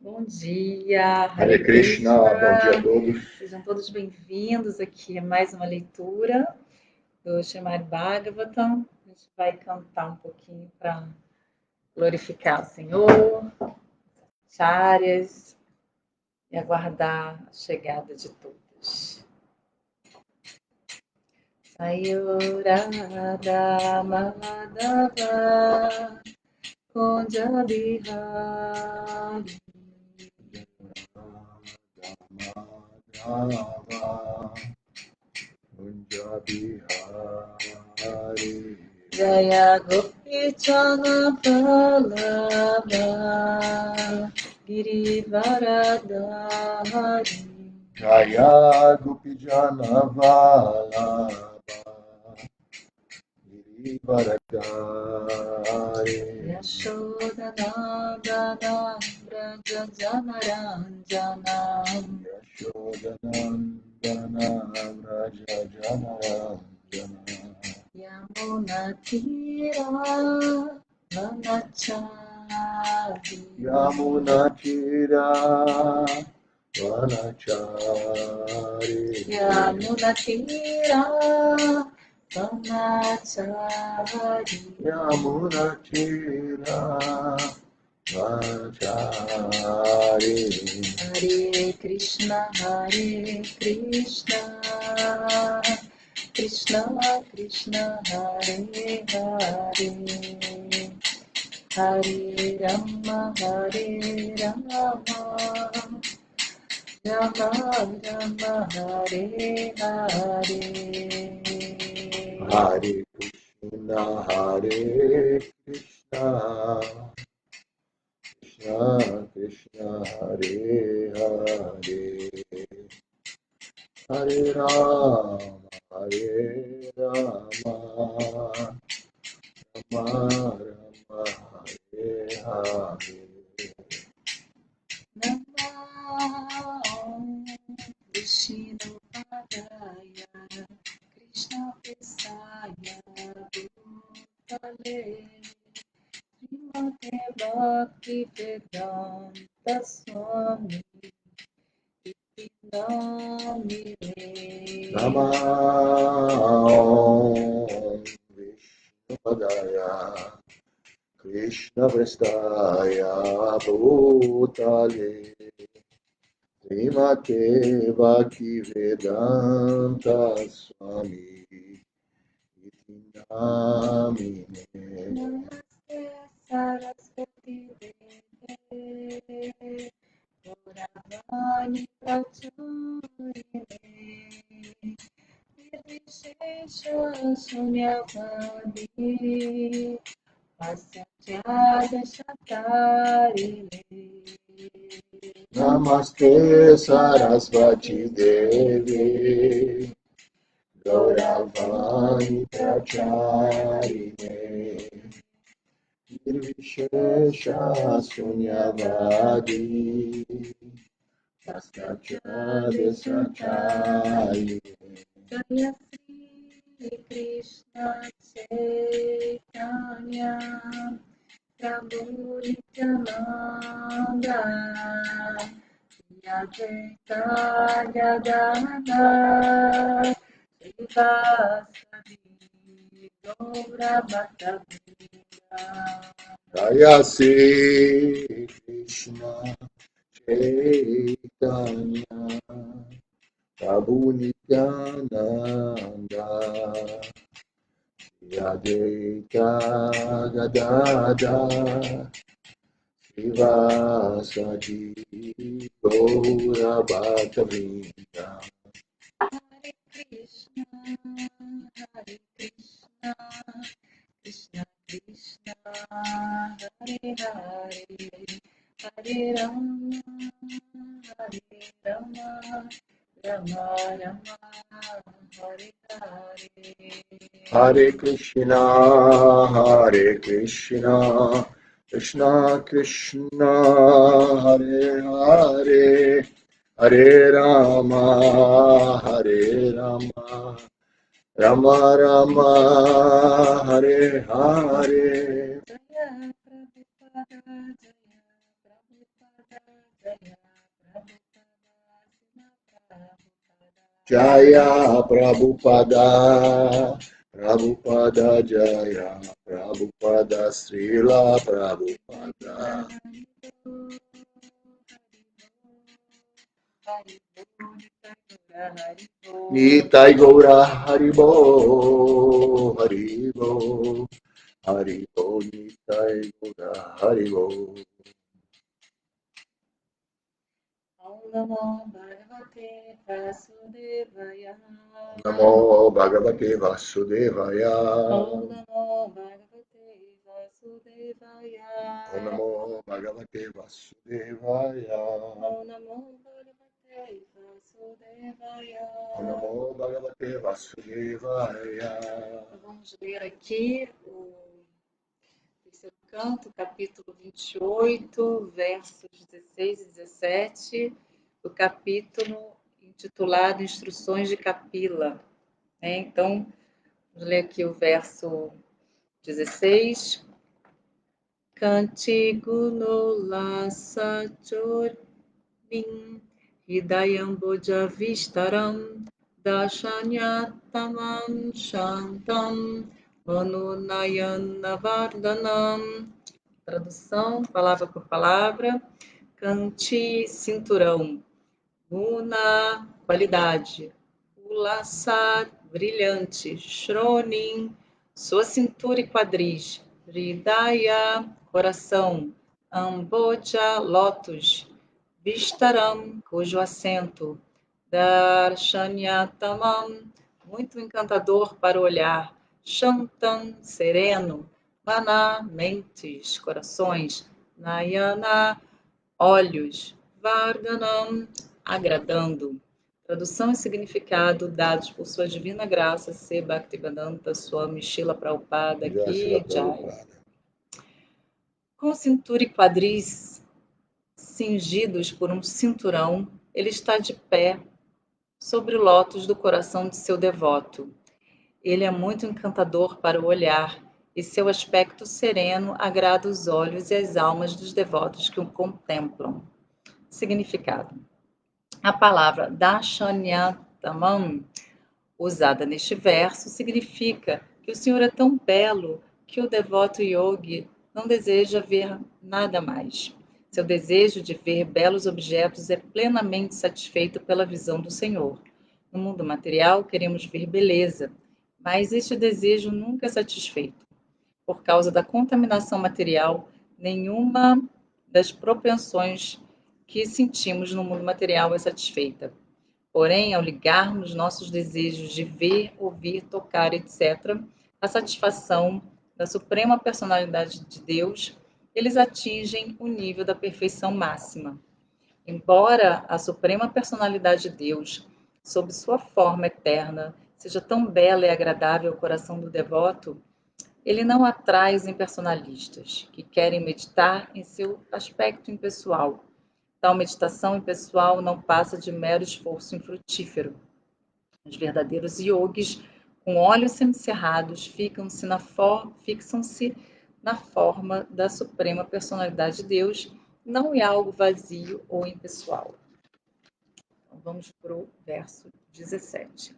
Bom dia, Hare Krishna, bom dia a todos. Sejam todos bem-vindos aqui a mais uma leitura do Srimad Bhagavatam. A gente vai cantar um pouquinho para glorificar o Senhor, Acharyas, e aguardar a chegada de todos. Sayurada Madhava Kunja Bihari Jaya Gopi Chana Palava Girivaradari Jaya Gopi Jana Vallabha Girivaradari Yashodanandana Braja Janaranjana Yashodanandana Vraja Janaranjana Yamunatira Vanachari Yamunatira Vanachari Yamunatira Vanachari Yamunatira Vanachari Hare Krishna Krishna Krishna Hare Hare Hare Rama Rama Rama Hare Hare Hare Krishna Krishna Krishna Hare Hare Hare Rama Rama Rama Hare Hare Vishnu Padaya Krishna Pesaya Bhutale Srimate Bhakti Vedanta Swami Iti Namine Namah Vishnu Padaya Krishna Prestaya Bhutale Srimate Bhakti Vedanta Swami Iti Namine Namaste Saraswati Deve Gauravani Prachurine Nirvishesha Sunyavadi Pasyachada Shatarine Namaste Sarasvati Devi Gauravani Pracharine Nirvishesha Sunyavadi Paschachade Sachayi Jaya Sri Krishna Chaitanya Prabhu Nityananda Yadvaita Gadadhara Srivasadi Gaura Bhattavrinda Jaya Sri Krishna Chaitanya Prabhu Nityananda Yadvaita Gadadhara Srivasadi Gaura Bhattavrinda Hare Krishna Krishna Krishna Hare Hare Hare Rama Rama Rama Hare Hare Hare Krishna, Krishna Krishna, Hare Hare, Hare Rama, Rama Rama, Hare Hare. Jaya Prabhupada, Prabhupada Jaya, Prabhupada Srila Prabhupada. Nitai Gaura Haribo, Haribo, Haribo, Nitai Gaura Haribo. Namo Bhagavate Vasudevaya. Namo Bhagavate Vasudevaya. Namo Bhagavate Vasudevaya. Namo Bhagavate Vasudevaya. Namo Bhagavate Vasudevaya. Namo Bhagavate Vasudevaya. Vamos ler aqui o terceiro canto, capítulo 28, versos 16 e 17, do capítulo intitulado Instruções de Kapila. Então, vamos ler aqui o verso 16. Kantigo no lasa chorim hidayam boja vistaram dashanyatamam shantam manunayana vardanam. Tradução, palavra por palavra. Kanti, cinturão. Guna, qualidade. Ulasa, brilhante. Shronim, sua cintura e quadris. Hridaya, coração. Amboja, lótus. Vistaram, cujo assento. Darshanyatamam, muito encantador para o olhar. Shantam, sereno. Mana, mentes, corações. Nayana, olhos. Vardhanam, agradando. Tradução e significado dados por sua divina graça, C. Bhaktivedanta Swami Srila Prabhupada Ki Jai. Com cintura e quadris cingidos por um cinturão, ele está de pé sobre o lótus do coração de seu devoto. Ele é muito encantador para o olhar, e seu aspecto sereno agrada os olhos e as almas dos devotos que o contemplam. Significado. A palavra Darshanyatamam, usada neste verso, significa que o Senhor é tão belo que o devoto yogi não deseja ver nada mais. Seu desejo de ver belos objetos é plenamente satisfeito pela visão do Senhor. No mundo material, queremos ver beleza, mas este desejo nunca é satisfeito. Por causa da contaminação material, nenhuma das propensões que sentimos no mundo material é satisfeita. Porém, ao ligarmos nossos desejos de ver, ouvir, tocar, etc., a satisfação da Suprema Personalidade de Deus, eles atingem o nível da perfeição máxima. Embora a Suprema Personalidade de Deus, sob sua forma eterna, seja tão bela e agradável ao coração do devoto, ele não atrai os impersonalistas, que querem meditar em seu aspecto impessoal. Tal meditação impessoal não passa de mero esforço infrutífero. Os verdadeiros yogis, com olhos semicerrados, fixam-se na forma da Suprema Personalidade de Deus, não em algo vazio ou impessoal. Então, vamos para o verso 17.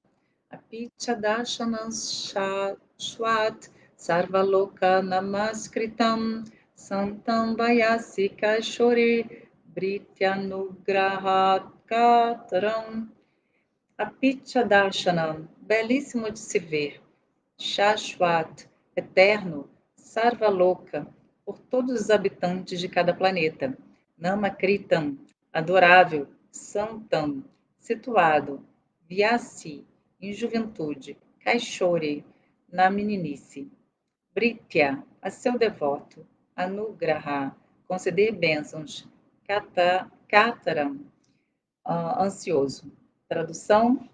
Apichadashanam shashvat sarvaloka namaskritam santam vayasi kaishori Brityanugrahat Kataram. Apichadarshanam, belíssimo de se ver. Shashwat, eterno. Sarvaloka, por todos os habitantes de cada planeta. Namakritam, adorável. Santam, situado. Vyasi, em juventude. Kaishori, na meninice. Britya, a seu devoto. Anugraha, conceder bênçãos. Kataram, ansioso. Tradução: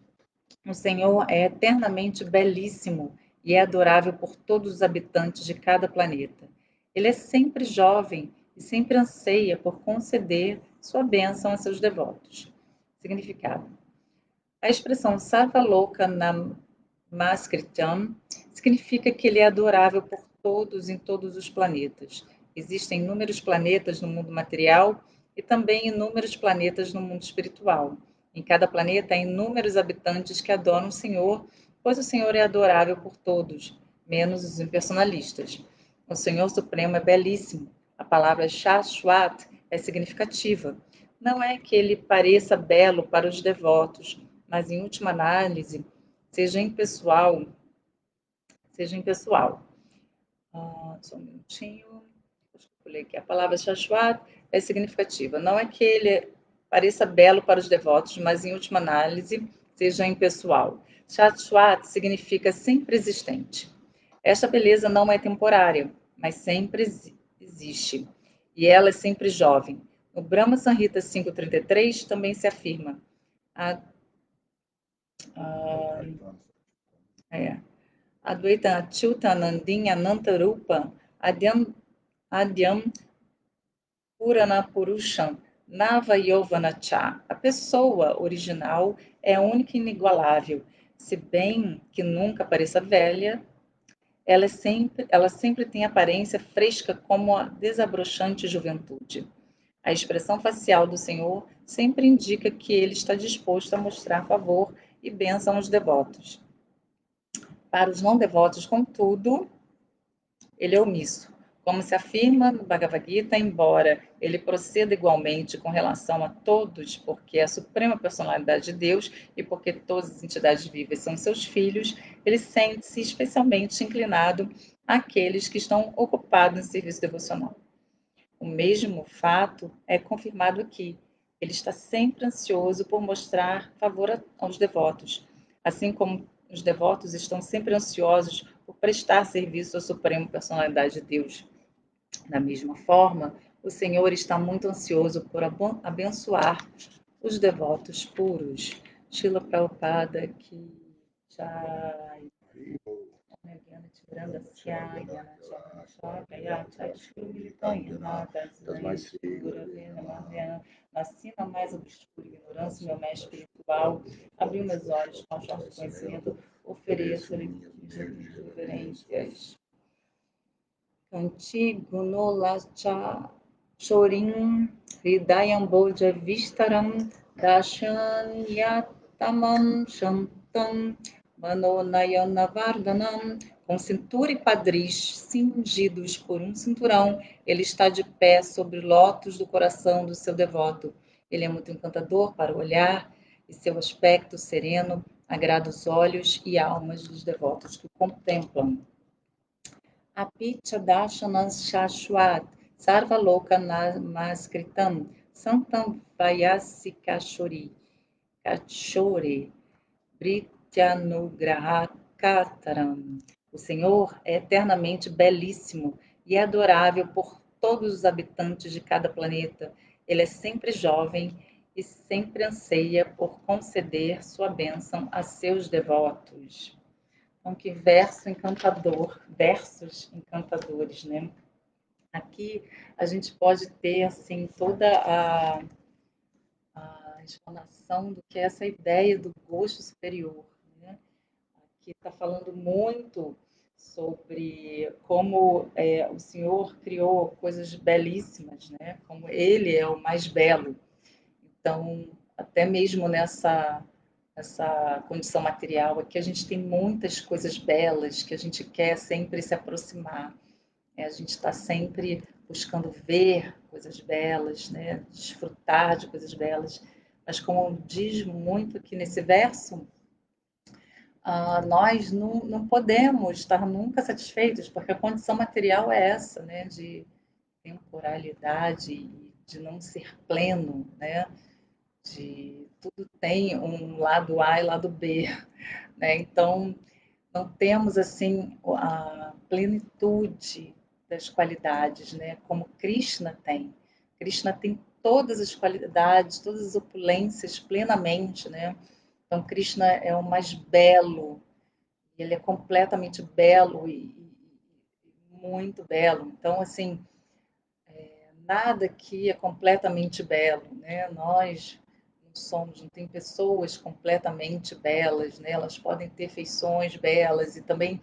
o Senhor é eternamente belíssimo e é adorável por todos os habitantes de cada planeta. Ele é sempre jovem e sempre anseia por conceder sua bênção a seus devotos. Significado. A expressão Sarvaloka Namaskritam significa que ele é adorável por todos em todos os planetas. Existem inúmeros planetas no mundo material e também inúmeros planetas no mundo espiritual. Em cada planeta há inúmeros habitantes que adoram o Senhor, pois o Senhor é adorável por todos, menos os impersonalistas. O Senhor Supremo é belíssimo. A palavra Shashwat é significativa. Não é que ele pareça belo para os devotos, mas em última análise, seja impessoal. Só um minutinho. Pulei aqui. A palavra Shashwat é significativa. Não é que ele pareça belo para os devotos, mas em última análise, seja impessoal. Shashwat significa sempre existente. Esta beleza não é temporária, mas sempre existe. E ela é sempre jovem. No Brahma Samhita 5.33 também se afirma. Advaita Achyuta Nandin Ananta Rupa Adyam Purana Purusham Nava Yovana Cha. A pessoa original é única e inigualável. Se bem que nunca pareça velha, ela sempre tem aparência fresca como a desabrochante juventude. A expressão facial do Senhor sempre indica que ele está disposto a mostrar favor e bênção aos devotos. Para os não devotos, contudo, ele é omisso. Como se afirma no Bhagavad Gita, embora ele proceda igualmente com relação a todos, porque é a suprema personalidade de Deus e porque todas as entidades vivas são seus filhos, ele sente-se especialmente inclinado àqueles que estão ocupados em serviço devocional. O mesmo fato é confirmado aqui. Ele está sempre ansioso por mostrar favor aos devotos, assim como os devotos estão sempre ansiosos por prestar serviço à Suprema Personalidade de Deus. Da mesma forma, o Senhor está muito ansioso por abençoar os devotos puros. Srila Prabhupada que já Nasci na mais obscura ignorância, meu mestre espiritual abriu meus olhos com a forte conhecimento, ofereço-lhe minhas reverências. Contigo no lacha chorim hridayam boja vistaram dashanyatamam shantam manonayanavardanam. Com cintura e quadris cingidos por um cinturão, ele está de pé sobre lótus do coração do seu devoto. Ele é muito encantador para o olhar e seu aspecto sereno agrada os olhos e almas dos devotos que o contemplam. Apicha Dashanas Shashwat Sarvaloka Namaskritam Santam Vayasi Kachori Brityanugraha Kataram. O Senhor é eternamente belíssimo e é adorável por todos os habitantes de cada planeta. Ele é sempre jovem e sempre anseia por conceder sua bênção a seus devotos. Então, que verso encantador, versos encantadores, né? Aqui a gente pode ter, assim, toda a explanação do que é essa ideia do gosto superior, né? Aqui está falando muito sobre como o Senhor criou coisas belíssimas, né? Como Ele é o mais belo. Então, até mesmo nessa condição material aqui, a gente tem muitas coisas belas que a gente quer sempre se aproximar. A gente está sempre buscando ver coisas belas, né? Desfrutar de coisas belas. Mas como diz muito aqui nesse verso, nós não podemos estar nunca satisfeitos, porque a condição material é essa, né? De temporalidade e de não ser pleno, né? Tudo tem um lado A e lado B, né? Então, não temos assim a plenitude das qualidades, né? Como Krishna tem. Krishna tem todas as qualidades, todas as opulências plenamente, né? Então, Krishna é o mais belo ele é completamente belo e muito belo. Então, assim, nada aqui é completamente belo, né? Nós não somos, não tem pessoas completamente belas, né? Elas podem ter feições belas e também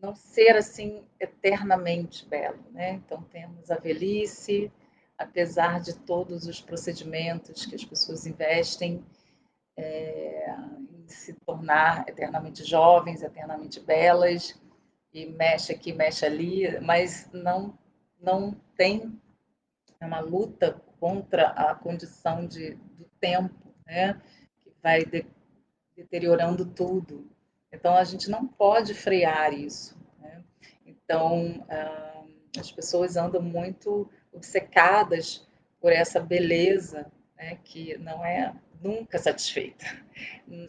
não ser assim eternamente belo, né? Então temos a velhice, apesar de todos os procedimentos que as pessoas investem em se tornar eternamente jovens, eternamente belas, e mexe aqui, mexe ali, mas não tem uma luta contra a condição do tempo, né? Que vai deteriorando tudo. Então a gente não pode frear isso, né? Então as pessoas andam muito obcecadas por essa beleza, né? Que não é nunca satisfeita,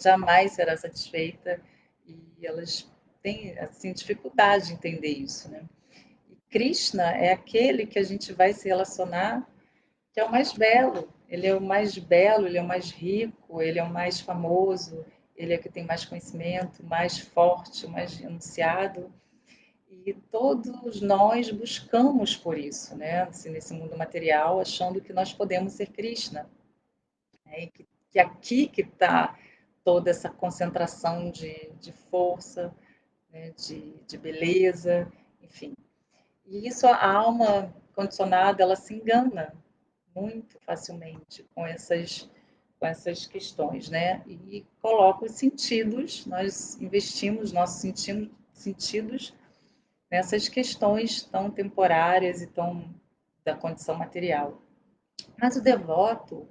jamais será satisfeita e elas têm assim dificuldade de entender isso, né? E Krishna é aquele que a gente vai se relacionar que é o mais belo. Ele é o mais belo, ele é o mais rico, ele é o mais famoso, ele é o que tem mais conhecimento, mais forte, mais enunciado. E todos nós buscamos por isso, né? Assim, nesse mundo material, achando que nós podemos ser Krishna. Né? E que aqui que está toda essa concentração de força, né? De beleza, enfim. E isso a alma condicionada, ela se engana muito facilmente com essas questões, né? E coloca os sentidos, nós investimos nossos sentidos nessas questões tão temporárias e tão da condição material. Mas o devoto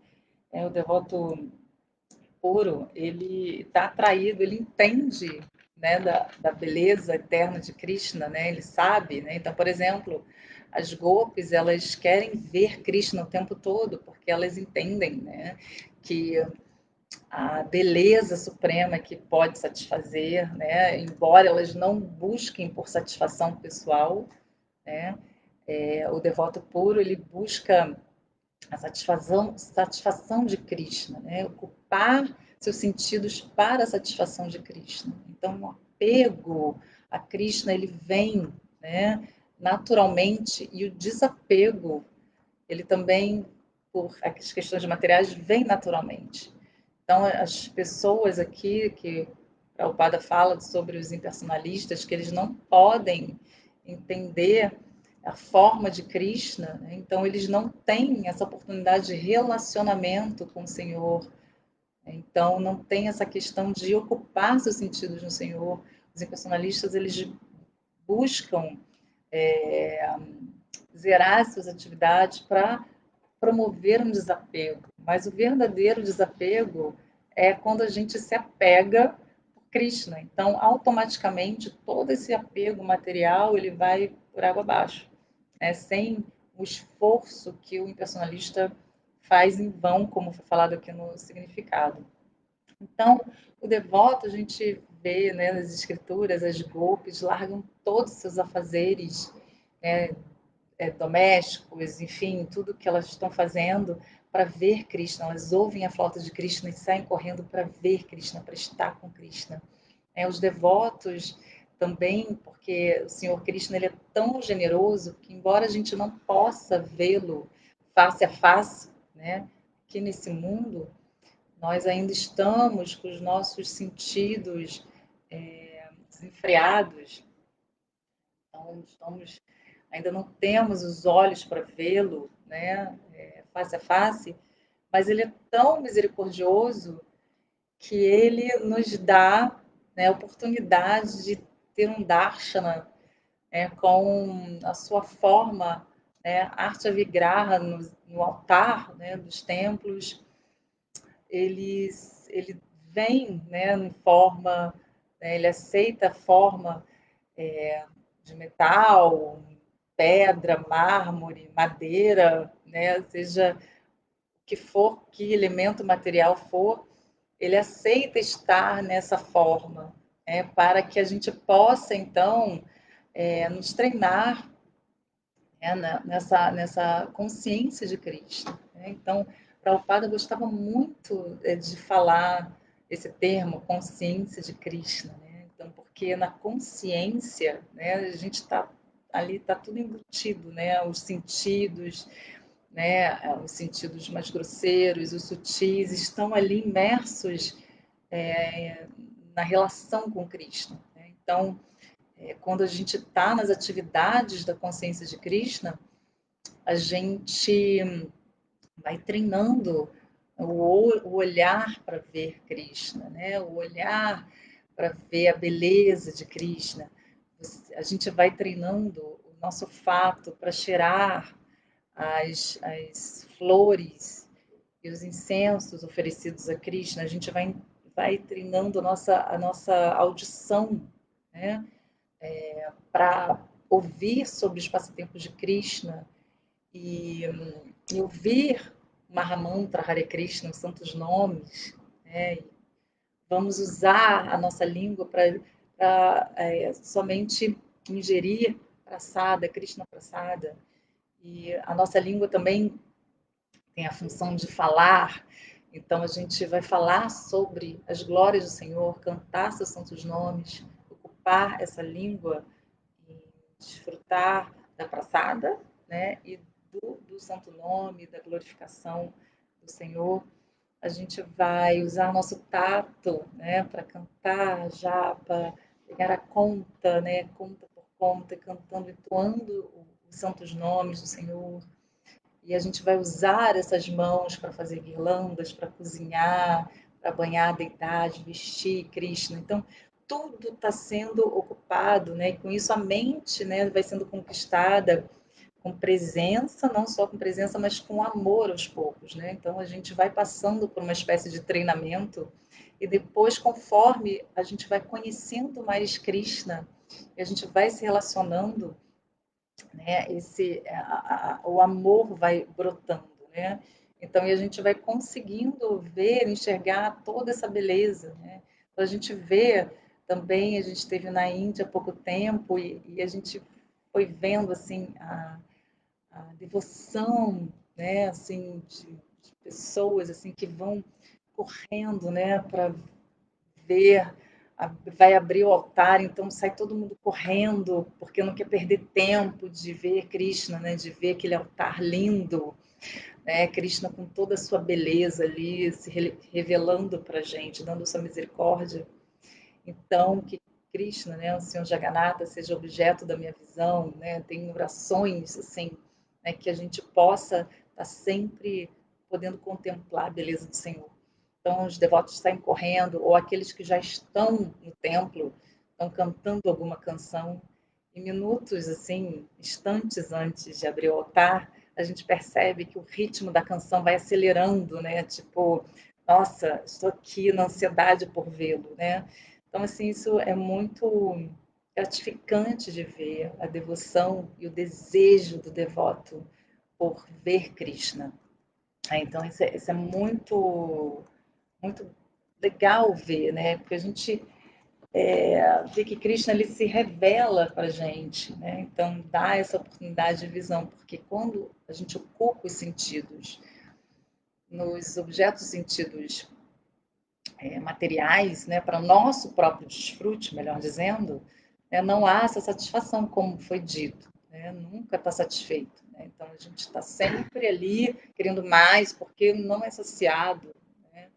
puro, ele está atraído, ele entende, né, da beleza eterna de Krishna, né? Ele sabe, né? Então, por exemplo, as gopis, elas querem ver Krishna o tempo todo, porque elas entendem, né, que a beleza suprema que pode satisfazer, né, embora elas não busquem por satisfação pessoal, né, o devoto puro ele busca a satisfação de Krishna, né? Ocupar seus sentidos para a satisfação de Krishna. Então, o apego a Krishna ele vem, né, naturalmente e o desapego ele também por as questões materiais vem naturalmente. Então, as pessoas aqui que a Prabhupada fala sobre os impersonalistas que eles não podem entender a forma de Krishna, né? Então eles não têm essa oportunidade de relacionamento com o Senhor. Então não tem essa questão de ocupar seus sentidos no Senhor. Os impersonalistas eles buscam zerar suas atividades para promover um desapego. Mas o verdadeiro desapego é quando a gente se apega por Krishna. Então, automaticamente, todo esse apego material ele vai por água abaixo, né? Sem o esforço que o impersonalista faz em vão, como foi falado aqui no significado. Então, o devoto, a gente vê, né, nas escrituras, as gopis largam todos os seus afazeres, né, domésticos, enfim, tudo que elas estão fazendo para ver Krishna. Elas ouvem a flauta de Krishna e saem correndo para ver Krishna, para estar com Krishna. Os devotos também, porque o Senhor Krishna ele é tão generoso que, embora a gente não possa vê-lo face a face, né, aqui nesse mundo, nós ainda estamos com os nossos sentidos desenfreados, então estamos ainda não temos os olhos para vê-lo, né, face a face, mas ele é tão misericordioso que ele nos dá, né, a oportunidade de ter um darshana, né, com a sua forma, né, arte vigraha no altar, né, dos templos, ele vem, né, em forma, né, ele aceita a forma de metal, pedra, mármore, madeira, né? Seja o que for, que elemento material for, ele aceita estar nessa forma, né? Para que a gente possa, então, nos treinar, né? Nessa consciência de Cristo. Né? Então, Prabhupada gostava muito de falar esse termo, consciência de Krishna. Né? Então, porque porque na consciência, né, a gente está ali, está tudo embutido, né, os sentidos, né, os sentidos mais grosseiros, os sutis, estão ali imersos na relação com Krishna, né? Então, quando a gente está nas atividades da consciência de Krishna, a gente vai treinando o olhar para ver Krishna, né? O olhar para ver a beleza de Krishna. A gente vai treinando o nosso olfato para cheirar as flores e os incensos oferecidos a Krishna. A gente vai treinando a nossa audição, né? Para ouvir sobre os passatempos de Krishna e, e ouvir Mahamantra, Hare Krishna, os santos nomes, né? Vamos usar a nossa língua para somente ingerir prasada, Krishna prasada. E a nossa língua também tem a função de falar, então a gente vai falar sobre as glórias do Senhor, cantar seus santos nomes, ocupar essa língua e desfrutar da praçada, né, e do santo nome, da glorificação do Senhor. A gente vai usar nosso tato, né, para cantar japa, pegar a conta, né, conta por conta, cantando, entoando os santos nomes do Senhor. E a gente vai usar essas mãos para fazer guirlandas, para cozinhar, para banhar a deidade, vestir Krishna. Então, tudo está sendo ocupado, né? E com isso a mente, né, vai sendo conquistada com presença, não só com presença, mas com amor aos poucos, né? Então a gente vai passando por uma espécie de treinamento e depois, conforme a gente vai conhecendo mais Krishna, e a gente vai se relacionando, né? O amor vai brotando, né? Então, e a gente vai conseguindo ver, enxergar toda essa beleza, né? Então, a gente vê também, a gente esteve na Índia há pouco tempo e a gente foi vendo assim a devoção, né? Assim de pessoas assim que vão correndo, né? Para ver, vai abrir o altar, então sai todo mundo correndo, porque não quer perder tempo de ver Krishna, né? De ver aquele altar lindo, né? Krishna com toda a sua beleza ali, se revelando para a gente, dando sua misericórdia. Então, que Krishna, né, o Senhor Jagannatha, seja objeto da minha visão, né? Tem orações, assim, né, que a gente possa estar sempre podendo contemplar a beleza do Senhor. Então, os devotos saem correndo, ou aqueles que já estão no templo, estão cantando alguma canção, e minutos, assim, instantes antes de abrir o altar, a gente percebe que o ritmo da canção vai acelerando, né? Tipo, nossa, estou aqui na ansiedade por vê-lo, né? Então, assim, isso é muito gratificante de ver a devoção e o desejo do devoto por ver Krishna. Então, isso é muito, muito legal ver, né? Porque a gente vê que Krishna ele se revela para a gente, né? Então, dá essa oportunidade de visão, porque quando a gente ocupa os sentidos, nos objetos sentidos materiais, né, para o nosso próprio desfrute, melhor dizendo, né, não há essa satisfação, como foi dito, né, nunca está satisfeito. Né, então, a gente está sempre ali querendo mais, porque não é saciado. Né,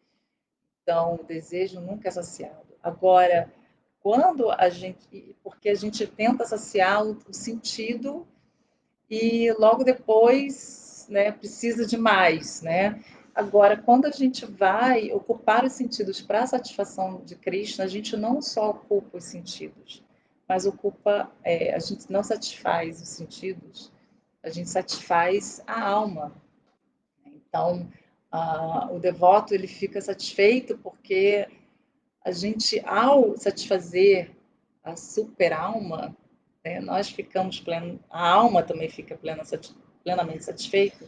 então, o desejo nunca é saciado. Agora, quando a gente. Porque a gente tenta saciar o sentido e logo depois, né, precisa de mais, né? Agora, quando a gente vai ocupar os sentidos para a satisfação de Krishna, a gente não só ocupa os sentidos, mas ocupa, a gente não satisfaz os sentidos, a gente satisfaz a alma. Então, o devoto ele fica satisfeito porque a gente, ao satisfazer a super alma, né, nós ficamos plenos, a alma também fica plenamente satisfeita,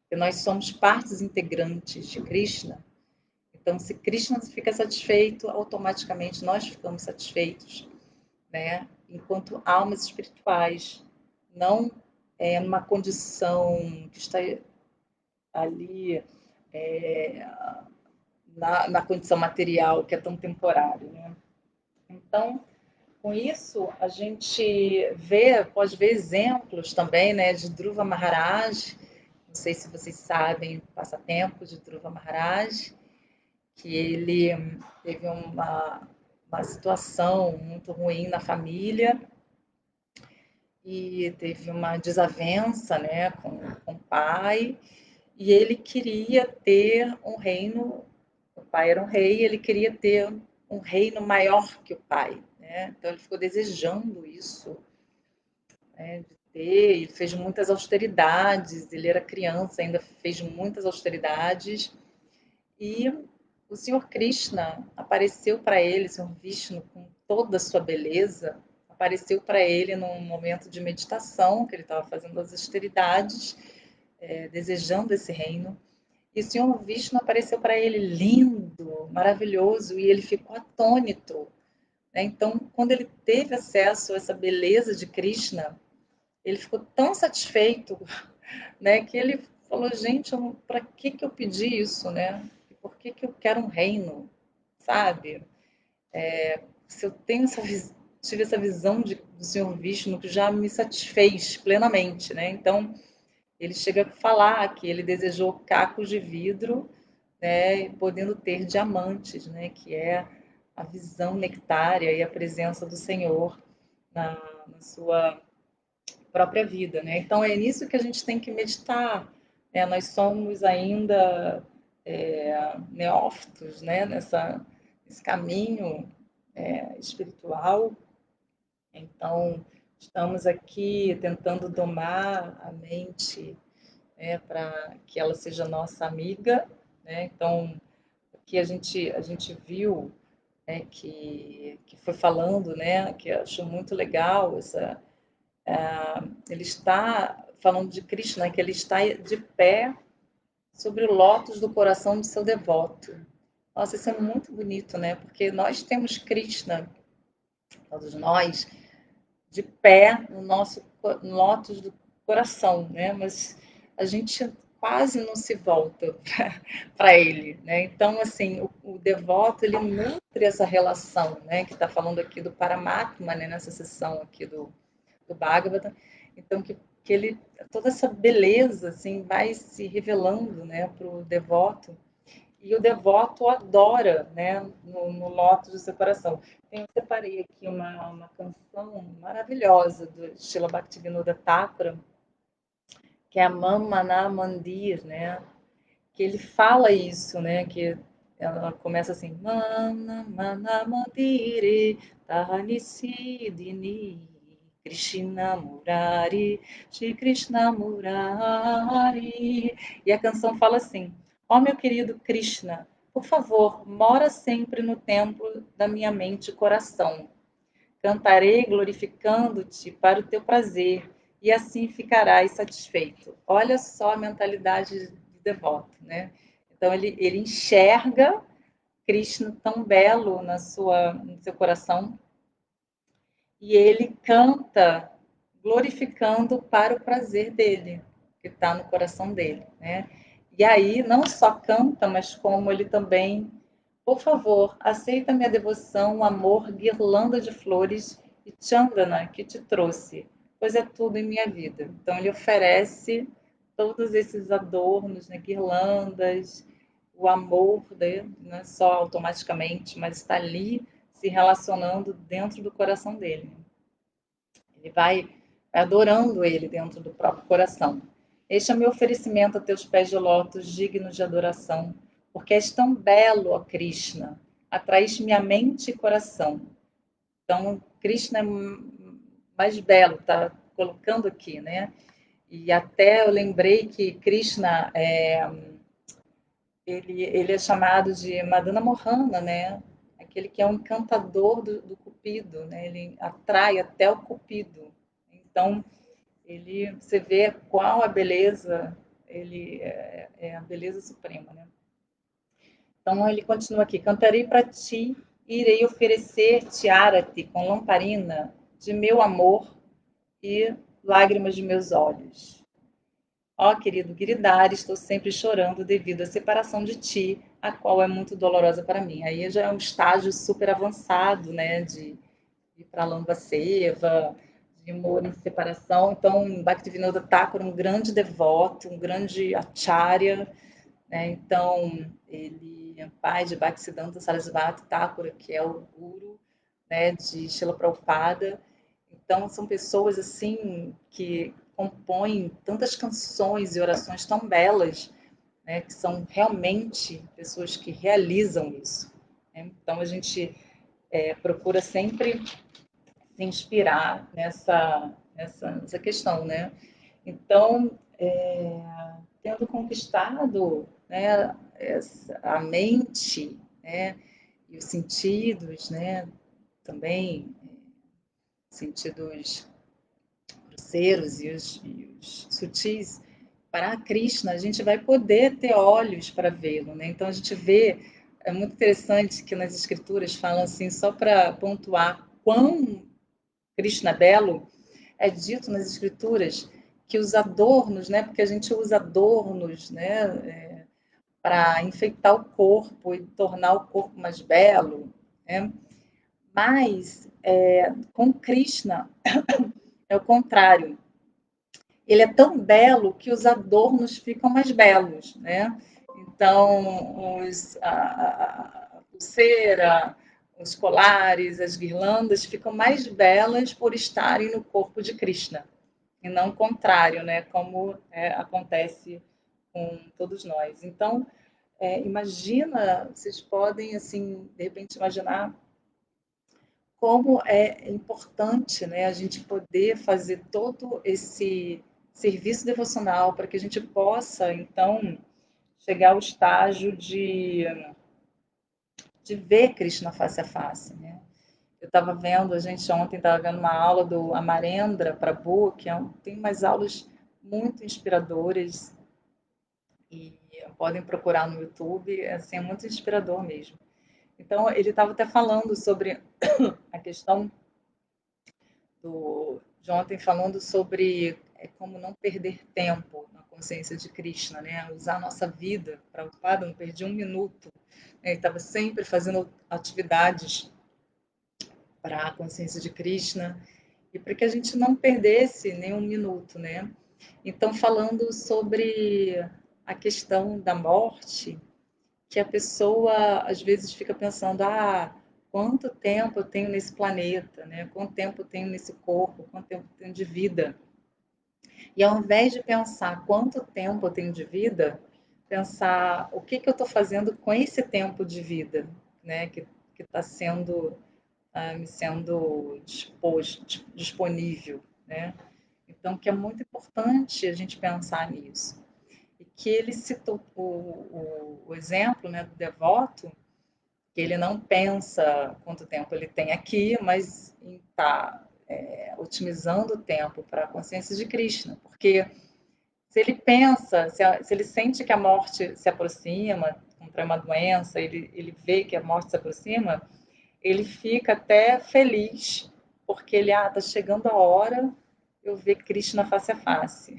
porque nós somos partes integrantes de Krishna. Então, se Krishna fica satisfeito, automaticamente nós ficamos satisfeitos, né? Enquanto almas espirituais, não numa condição que está ali é, na condição material, que é tão temporário, né? Então, com isso, a gente vê, pode ver exemplos também, né, de Dhruva Maharaj. Não sei se vocês sabem o passatempo de Dhruva Maharaj, que ele teve uma situação muito ruim na família e teve uma desavença, né, com o pai, e ele queria ter um reino. O pai era um rei, ele queria ter um reino maior que o pai, né? Então ele ficou desejando isso, né, de ter, ele fez muitas austeridades, ele era criança, ainda fez muitas austeridades, e o Senhor Krishna apareceu para ele, o Senhor Vishnu, com toda a sua beleza, apareceu para ele num momento de meditação, que ele estava fazendo as austeridades, desejando esse reino. E o Senhor Vishnu apareceu para ele lindo, maravilhoso, e ele ficou atônito, né? Então, quando ele teve acesso a essa beleza de Krishna, ele ficou tão satisfeito, né, que ele falou: gente, para que eu pedi isso, né? Por que eu quero um reino, sabe? Se eu tenho tive essa visão do Senhor Vishnu que já me satisfez plenamente, né? Então, ele chega a falar que ele desejou cacos de vidro, né, podendo ter diamantes, né, que é a visão nectária e a presença do Senhor na sua própria vida, né? Então é nisso que a gente tem que meditar, né? Nós somos ainda neófitos, né? Nesse caminho espiritual. Então estamos aqui tentando domar a mente, né, para que ela seja nossa amiga, né? Então aqui a gente viu, né, que foi falando, né, que eu acho muito legal ele está falando de Krishna, que ele está de pé sobre o lótus do coração do seu devoto. Nossa, isso é muito bonito, né? Porque nós temos Krishna, todos nós, de pé no nosso lótus do coração, né? Mas a gente quase não se volta para ele, né? Então, assim, o devoto, ele nutre essa relação, né? Que está falando aqui do Paramatma, né? Nessa sessão aqui do Bhagavata. Então, que ele, toda essa beleza, assim, vai se revelando, né? Para o devoto. E o devoto adora, né? No lótus do seu coração. Eu separei aqui uma canção maravilhosa do Srila Bhaktivinoda Thakura, que é a Mamana Mandir, né? Que ele fala isso, né? Que ela começa assim, Mana Mana Mandire Tahani Siddhini Krishna Murari Shri Krishna Murari. E a canção fala assim: ó meu querido Krishna, por favor, mora sempre no templo da minha mente e coração. Cantarei glorificando-te para o teu prazer, e assim ficarás satisfeito. Olha só a mentalidade de devoto, né? Então ele enxerga Krishna tão belo no seu coração e ele canta glorificando para o prazer dele, que está no coração dele, né? E aí não só canta, mas como ele também, por favor, aceita minha devoção, amor, guirlanda de flores e Chandana que te trouxe, pois é tudo em minha vida. Então ele oferece todos esses adornos, né, guirlandas, o amor, né, não é só automaticamente, mas está ali se relacionando dentro do coração dele. Ele vai adorando ele dentro do próprio coração. Este é meu oferecimento a teus pés de lótus, digno de adoração, porque és tão belo, ó Krishna, atraíste minha mente e coração. Então, Krishna é mais belo, está colocando aqui, né? E até eu lembrei que Krishna ele é chamado de Madana Mohana, né? Aquele que é um encantador do Cupido, né? Ele atrai até o Cupido. Então, você vê qual a beleza, ele é a beleza suprema, né? Então ele continua aqui: cantarei para ti, irei oferecer-te arati com lamparina de meu amor e lágrimas de meus olhos. Ó querido Giridhari, estou sempre chorando devido à separação de ti, a qual é muito dolorosa para mim. Aí já é um estágio super avançado, né, ir para Lambaseva, de amor em separação. Então, Bhaktivinoda Thakur, um grande devoto, um grande acharya, né? Então, ele é pai de Bhaktisiddhanta Sarasvati Thakur, que é o guru, né, de Srila Prabhupada. Então, são pessoas assim que compõem tantas canções e orações tão belas, né, que são realmente pessoas que realizam isso, né? Então, a gente procura sempre se inspirar nessa questão, né? Então, tendo conquistado, né, a mente, né, e os sentidos, né, também sentidos grosseiros e os sutis, para Krishna, a gente vai poder ter olhos para vê-lo, né? Então a gente vê, é muito interessante que nas escrituras falam assim, só para pontuar quão Krishna é belo, é dito nas escrituras que os adornos, né? Porque a gente usa adornos, né? Para enfeitar o corpo e tornar o corpo mais belo, né? Mas com Krishna é o contrário. Ele é tão belo que os adornos ficam mais belos, né? Então, a pulseira, os colares, as guirlandas ficam mais belas por estarem no corpo de Krishna, e não o contrário, né? Como acontece com todos nós. Então, imagina, vocês podem, assim, de repente imaginar como é importante, né, a gente poder fazer todo esse serviço devocional para que a gente possa, então, chegar ao estágio de ver Krishna face a face, né? Eu estava vendo, a gente ontem estava vendo uma aula do Amarendra Prabhu, que tem umas aulas muito inspiradoras e podem procurar no YouTube, assim, é muito inspirador mesmo. Então, ele estava até falando sobre a questão de ontem, falando sobre como não perder tempo na consciência de Krishna, né? Usar a nossa vida. Prabhupada não perdia um minuto, né? Ele estava sempre fazendo atividades para a consciência de Krishna e para que a gente não perdesse nenhum minuto, né? Então, falando sobre a questão da morte, que a pessoa às vezes fica pensando, quanto tempo eu tenho nesse planeta, né? Quanto tempo eu tenho nesse corpo, quanto tempo eu tenho de vida. E ao invés de pensar quanto tempo eu tenho de vida, pensar o que eu estou fazendo com esse tempo de vida, né? Que está sendo me sendo disponível, né? Então, que é muito importante a gente pensar nisso. E que ele citou o exemplo, né, do devoto, que ele não pensa quanto tempo ele tem aqui, mas em estar otimizando o tempo para a consciência de Krishna. Porque se ele pensa, se ele sente que a morte se aproxima, contra uma doença, ele vê que a morte se aproxima, ele fica até feliz, porque ele, está chegando a hora eu ver Krishna face a face.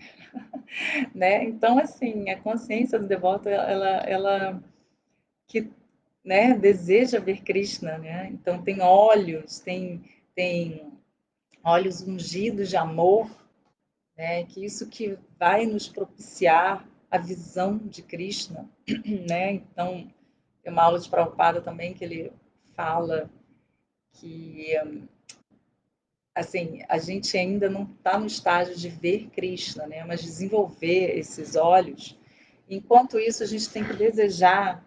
Né? Então, assim, a consciência do devoto, ela que, né, deseja ver Krishna, né? Então tem olhos, tem olhos ungidos de amor, né? Que isso que vai nos propiciar a visão de Krishna, né? Então tem uma aula de Prabhupada também que ele fala que assim a gente ainda não está no estágio de ver Krishna, né? Mas desenvolver esses olhos. Enquanto isso, a gente tem que desejar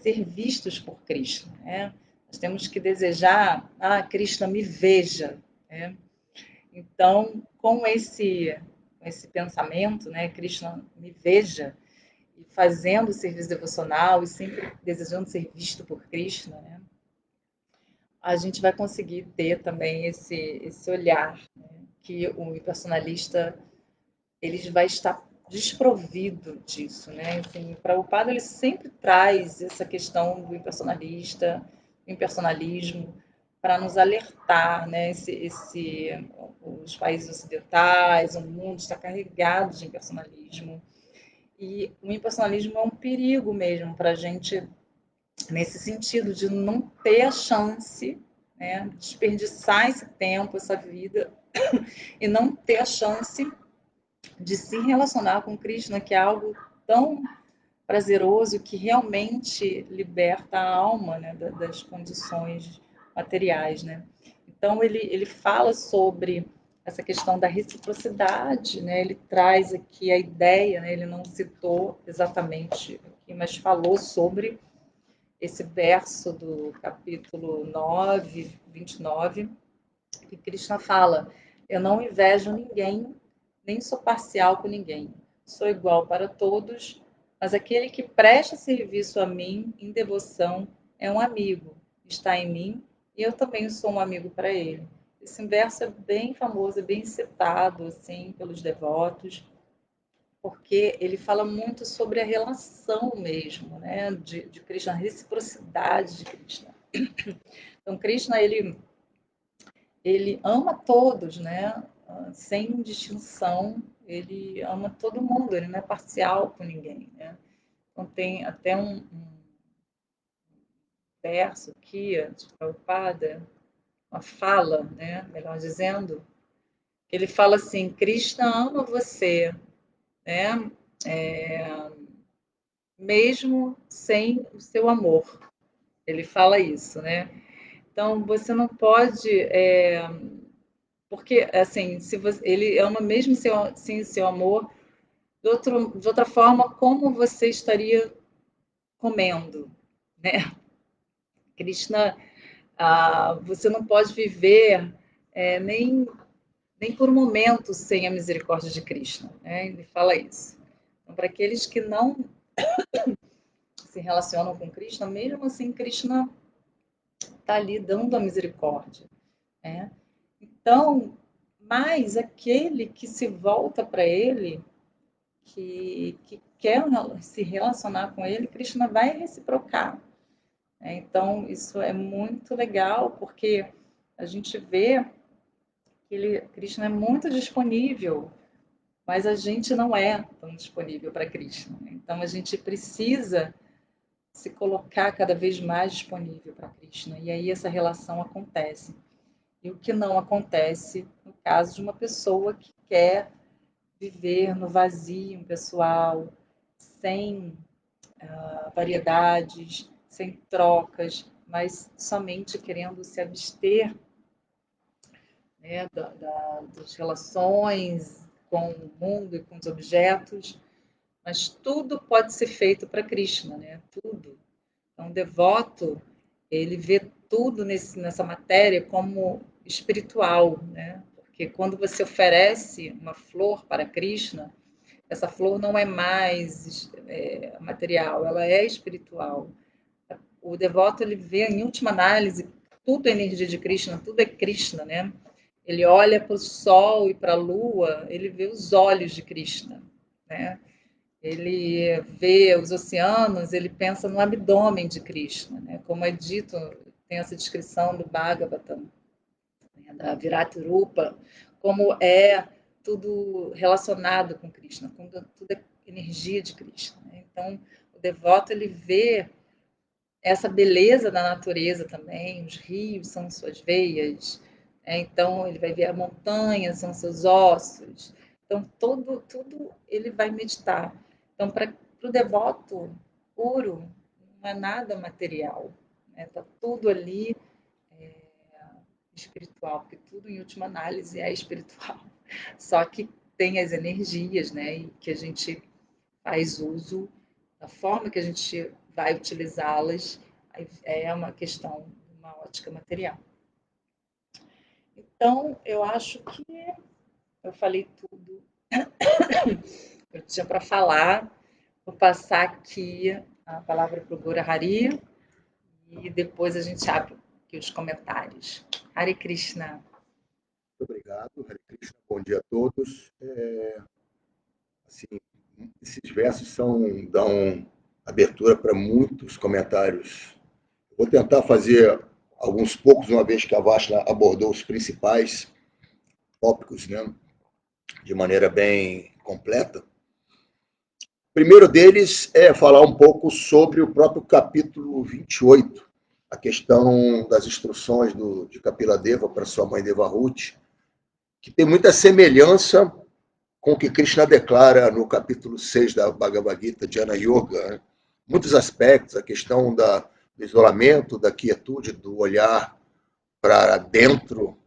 ser vistos por Krishna, né? Nós temos que desejar, Krishna me veja, né? Então, com esse pensamento, né, Krishna me veja, e fazendo o serviço devocional e sempre desejando ser visto por Krishna, né, a gente vai conseguir ter também esse olhar, né, que o personalista ele vai estar desprovido disso, né? Assim, o Prabhupada ele sempre traz essa questão do impersonalismo, para nos alertar, né? Os países ocidentais, o mundo está carregado de impersonalismo, e o impersonalismo é um perigo mesmo para a gente, nesse sentido de não ter a chance, né? Desperdiçar esse tempo, essa vida, e não ter a chance de se relacionar com Krishna, que é algo tão prazeroso, que realmente liberta a alma, né, das condições materiais, né? Então ele fala sobre essa questão da reciprocidade, né? Ele traz aqui a ideia, né? Ele não citou exatamente aqui, mas falou sobre esse verso do capítulo 9, 29, que Krishna fala: eu não invejo ninguém, nem sou parcial com ninguém. Sou igual para todos, mas aquele que presta serviço a mim em devoção é um amigo, está em mim e eu também sou um amigo para ele. Esse verso é bem famoso, é bem citado assim pelos devotos, porque ele fala muito sobre a relação mesmo, né, de Krishna, a reciprocidade de Krishna. Então, Krishna, ele ama todos, né? Sem distinção, ele ama todo mundo, ele não é parcial com ninguém, né? Então tem até um verso aqui de Prabhupada, uma fala, né? Melhor dizendo, ele fala assim: Krishna ama você, né? É, mesmo sem o seu amor. Ele fala isso, né? Então você não pode porque, assim, se você, ele ama mesmo sem seu amor, de outra forma, como você estaria comendo, né? Krishna, você não pode viver nem por um momento sem a misericórdia de Krishna, né? Ele fala isso. Então, para aqueles que não se relacionam com Krishna, mesmo assim, Krishna está ali dando a misericórdia, né? Então, mas aquele que se volta para ele, que quer se relacionar com ele, Krishna vai reciprocar. Então, isso é muito legal, porque a gente vê que Krishna é muito disponível, mas a gente não é tão disponível para Krishna. Então, a gente precisa se colocar cada vez mais disponível para Krishna, e aí essa relação acontece. E o que não acontece no caso de uma pessoa que quer viver no vazio pessoal, sem variedades, sem trocas, mas somente querendo se abster, né, das relações com o mundo e com os objetos. Mas tudo pode ser feito para Krishna, né? Tudo. Então, o devoto, ele vê tudo nessa matéria como espiritual, né? Porque quando você oferece uma flor para Krishna, essa flor não é mais material, ela é espiritual. O devoto, ele vê, em última análise, tudo é energia de Krishna, tudo é Krishna, né? Ele olha para o sol e para a lua, ele vê os olhos de Krishna, né? Ele vê os oceanos, ele pensa no abdômen de Krishna, né? Como é dito, tem essa descrição do Bhagavatam, né? Da Virata Rupa, como é tudo relacionado com Krishna, tudo é energia de Krishna, né? Então, o devoto, ele vê essa beleza da natureza também, os rios são suas veias, então ele vai ver a montanha, são seus ossos, então tudo ele vai meditar. Então, para o devoto puro, não é nada material, está tudo ali espiritual, porque tudo, em última análise, é espiritual. Só que tem as energias, né, e que a gente faz uso, da forma que a gente vai utilizá-las, é uma questão de uma ótica material. Então, eu acho que eu falei tudo que eu tinha para falar. Vou passar aqui a palavra para o Gura Hari e depois a gente abre aqui os comentários. Hare Krishna. Muito obrigado, Hare Krishna. Bom dia a todos. Assim, esses versos dão abertura para muitos comentários. Vou tentar fazer alguns poucos, uma vez que a Vashna abordou os principais tópicos, né, de maneira bem completa. O primeiro deles é falar um pouco sobre o próprio capítulo 28, a questão das instruções de Kapila Deva para sua mãe Devahuti, que tem muita semelhança com o que Krishna declara no capítulo 6 da Bhagavad Gita, Jnana Yoga. Né? Muitos aspectos, a questão do isolamento, da quietude, do olhar para dentro,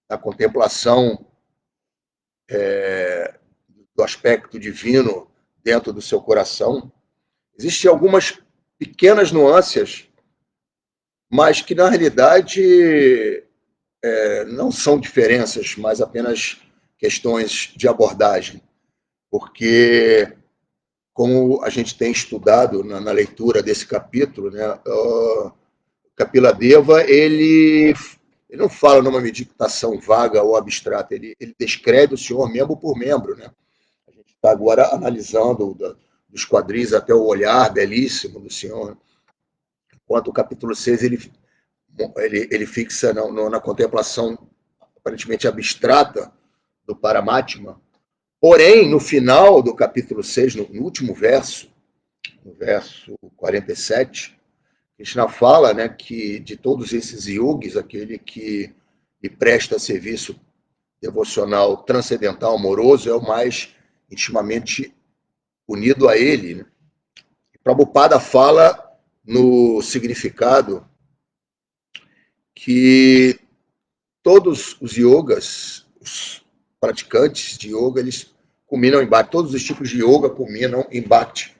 da contemplação do aspecto divino dentro do seu coração. Existem algumas pequenas nuances, mas que, na realidade, não são diferenças, mas apenas questões de abordagem. Porque, como a gente tem estudado na leitura desse capítulo, né, Kapila Deva, ele não fala numa meditação vaga ou abstrata, ele descreve o Senhor membro por membro. Né? A gente está agora analisando dos quadris até o olhar belíssimo do Senhor, enquanto o capítulo 6 ele fixa na contemplação aparentemente abstrata do Paramatma. Porém, no final do capítulo 6, no último verso, no verso 47, Krishna fala, né, que de todos esses yogis, aquele que lhe presta serviço devocional transcendental, amoroso, é o mais intimamente unido a ele. Né? Prabhupada fala no significado que todos os yogas, os praticantes de yoga, eles culminam em bhakti. Todos os tipos de yoga culminam em bhakti.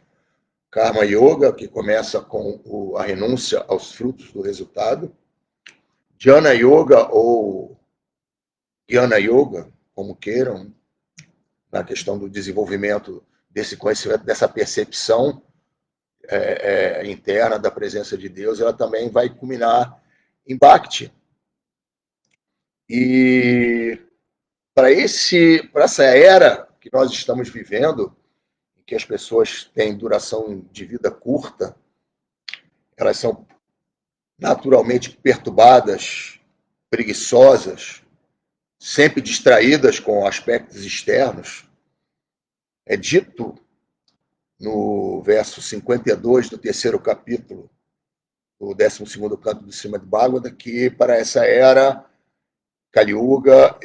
Karma Yoga, que começa com a renúncia aos frutos do resultado. Jnana Yoga ou Jnana Yoga, como queiram, na questão do desenvolvimento desse conhecimento, dessa percepção interna da presença de Deus, ela também vai culminar em Bhakti. E para essa era que nós estamos vivendo, em que as pessoas têm duração de vida curta, elas são naturalmente perturbadas, preguiçosas, sempre distraídas com aspectos externos. É dito no verso 52 do terceiro capítulo, do 12º canto do Srimad Bhagavata, que para essa era, Kali Yuga,